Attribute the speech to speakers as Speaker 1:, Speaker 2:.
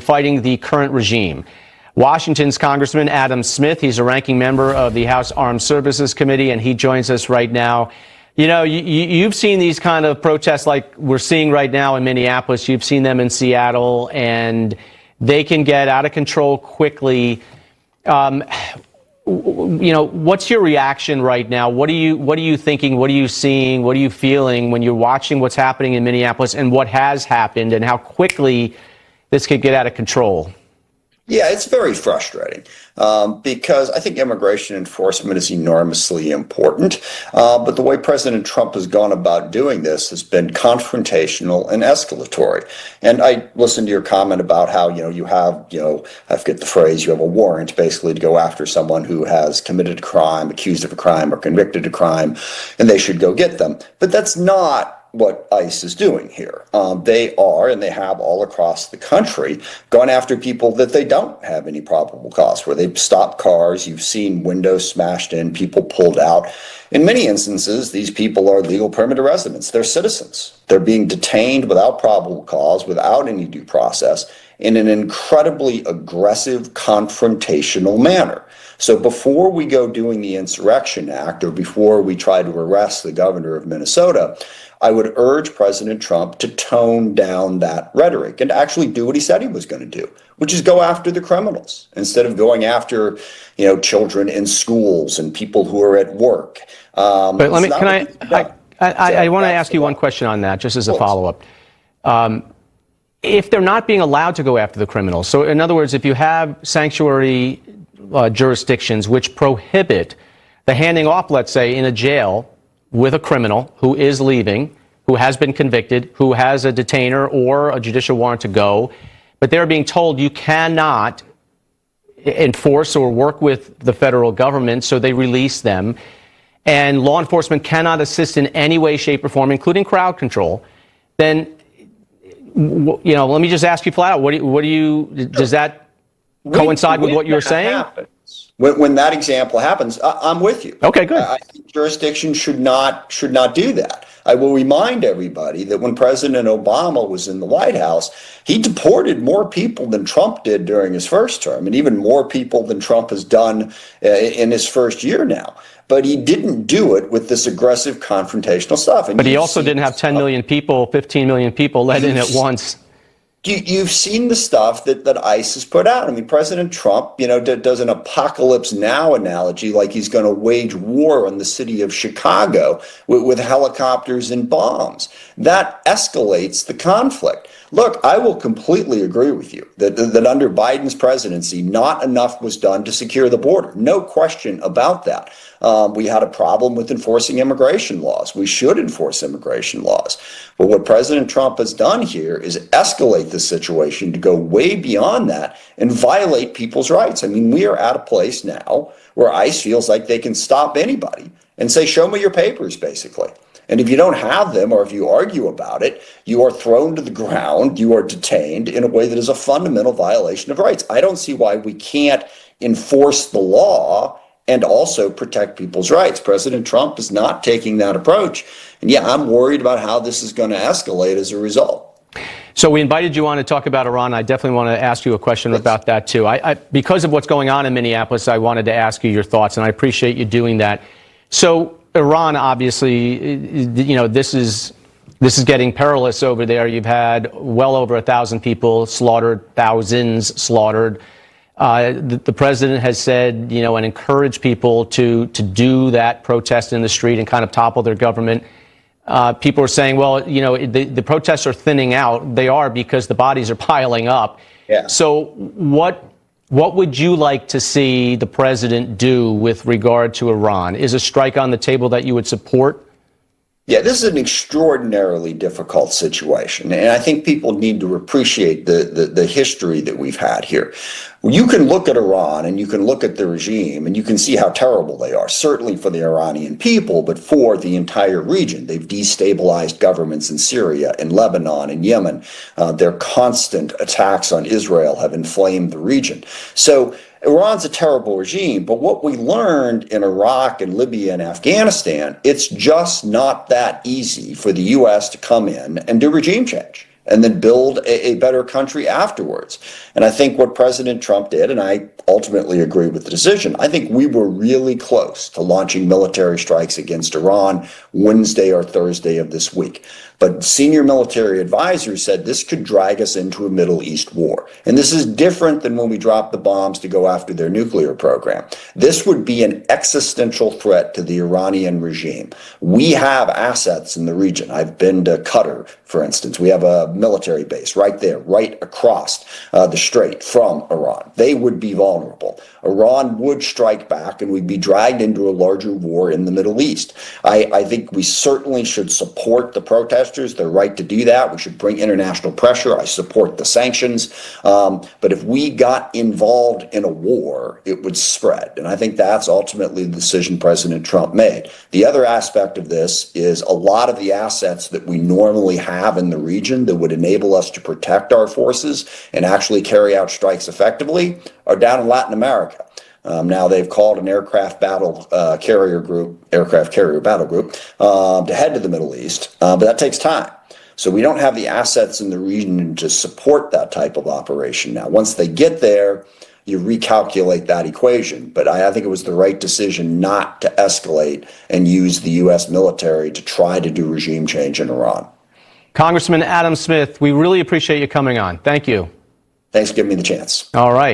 Speaker 1: fighting the current regime. Washington's Congressman Adam Smith, he's a ranking member of the House Armed Services Committee, and he joins us right now. You know, you've seen these kind of protests like we're seeing right now in Minneapolis. You've seen them in Seattle, and they can get out of control quickly. You know, what's your reaction right now? What are you thinking? What are you seeing? What are you feeling when you're watching what's happening in Minneapolis and what has happened and how quickly this could get out of control?
Speaker 2: Yeah, it's very frustrating because I think immigration enforcement is enormously important. But the way President Trump has gone about doing this has been confrontational and escalatory. And I listened to your comment about how, you have, I forget the phrase, you have a warrant basically to go after someone who has committed a crime, accused of a crime, or convicted of a crime, and they should go get them. But that's not what ICE is doing here. They are, and they have all across the country, gone after people that they don't have any probable cause, where they've stopped cars, you've seen windows smashed in, people pulled out. In many instances, these people are legal permanent residents. They're citizens. They're being detained without probable cause, without any due process, in an incredibly aggressive, confrontational manner. So before we go doing the Insurrection Act, or before we try to arrest the governor of Minnesota, I would urge President Trump to tone down that rhetoric and actually do what he said he was going to do, which is go after the criminals instead of going after, children in schools and people who are at work.
Speaker 1: But let me, I want to ask you one question on that, just as a follow-up. If they're not being allowed to go after the criminals, so in other words, if you have sanctuary jurisdictions which prohibit the handing off, let's say, in a jail with a criminal who is leaving, who has been convicted, who has a detainer or a judicial warrant to go, but they're being told you cannot enforce or work with the federal government, so they release them, and law enforcement cannot assist in any way, shape, or form, including crowd control, then, let me just ask you flat out, does that coincide with what you're saying?
Speaker 2: When that example happens, I'm with you.
Speaker 1: Okay, good.
Speaker 2: I think jurisdictions should not do that. I will remind everybody that when President Obama was in the White House, he deported more people than Trump did during his first term, and even more people than Trump has done in his first year now. But he didn't do it with this aggressive confrontational stuff. And
Speaker 1: but he also didn't have 10 million people, 15 million people let in at once.
Speaker 2: You've seen the stuff that ICE has put out. I mean, President Trump, does an apocalypse now analogy like he's going to wage war on the city of Chicago with helicopters and bombs. That escalates the conflict. Look, I will completely agree with you that under Biden's presidency, not enough was done to secure the border. No question about that. We had a problem with enforcing immigration laws. We should enforce immigration laws. But what President Trump has done here is escalate the situation to go way beyond that and violate people's rights. I mean, we are at a place now where ICE feels like they can stop anybody and say, show me your papers, basically. And if you don't have them, or if you argue about it, you are thrown to the ground, you are detained in a way that is a fundamental violation of rights. I don't see why we can't enforce the law and also protect people's rights. President Trump is not taking that approach. And yeah, I'm worried about how this is going to escalate as a result.
Speaker 1: So we invited you on to talk about Iran. I definitely want to ask you a question about that, too. Because of what's going on in Minneapolis, I wanted to ask you your thoughts, and I appreciate you doing that. So Iran, obviously, this is getting perilous over there. You've had well over 1,000 people slaughtered, thousands slaughtered. The president has said, and encouraged people to do that protest in the street and kind of topple their government. People are saying, well, the protests are thinning out. They are, because the bodies are piling up.
Speaker 2: Yeah.
Speaker 1: So what would you like to see the president do with regard to Iran? Is a strike on the table that you would support?
Speaker 2: Yeah, this is an extraordinarily difficult situation, and I think people need to appreciate the history that we've had here. You can look at Iran and you can look at the regime and you can see how terrible they are, certainly for the Iranian people, but for the entire region. They've destabilized governments in Syria, in Lebanon, in Yemen. Their constant attacks on Israel have inflamed the region. So Iran's a terrible regime, but what we learned in Iraq and Libya and Afghanistan, it's just not that easy for the U.S. to come in and do regime change. and then build a better country afterwards. And I think what President Trump did, and I ultimately agree with the decision, I think we were really close to launching military strikes against Iran Wednesday or Thursday of this week. But senior military advisors said this could drag us into a Middle East war. And this is different than when we dropped the bombs to go after their nuclear program. This would be an existential threat to the Iranian regime. We have assets in the region. I've been to Qatar, for instance. We have a military base right there, right across the strait from Iran. They would be vulnerable. Iran would strike back and we'd be dragged into a larger war in the Middle East. I think we certainly should support the protesters, their right to do that. We should bring international pressure. I support the sanctions. But if we got involved in a war, it would spread. And I think that's ultimately the decision President Trump made. The other aspect of this is a lot of the assets that we normally have in the region that would enable us to protect our forces and actually carry out strikes effectively are down in Latin America. Now they've called an aircraft carrier battle group to head to the Middle East, but that takes time. So we don't have the assets in the region to support that type of operation. Now, once they get there, you recalculate that equation. But I think it was the right decision not to escalate and use the U.S. military to try to do regime change in Iran.
Speaker 1: Congressman Adam Smith, we really appreciate you coming on. Thank you.
Speaker 2: Thanks for giving me the chance.
Speaker 1: All right.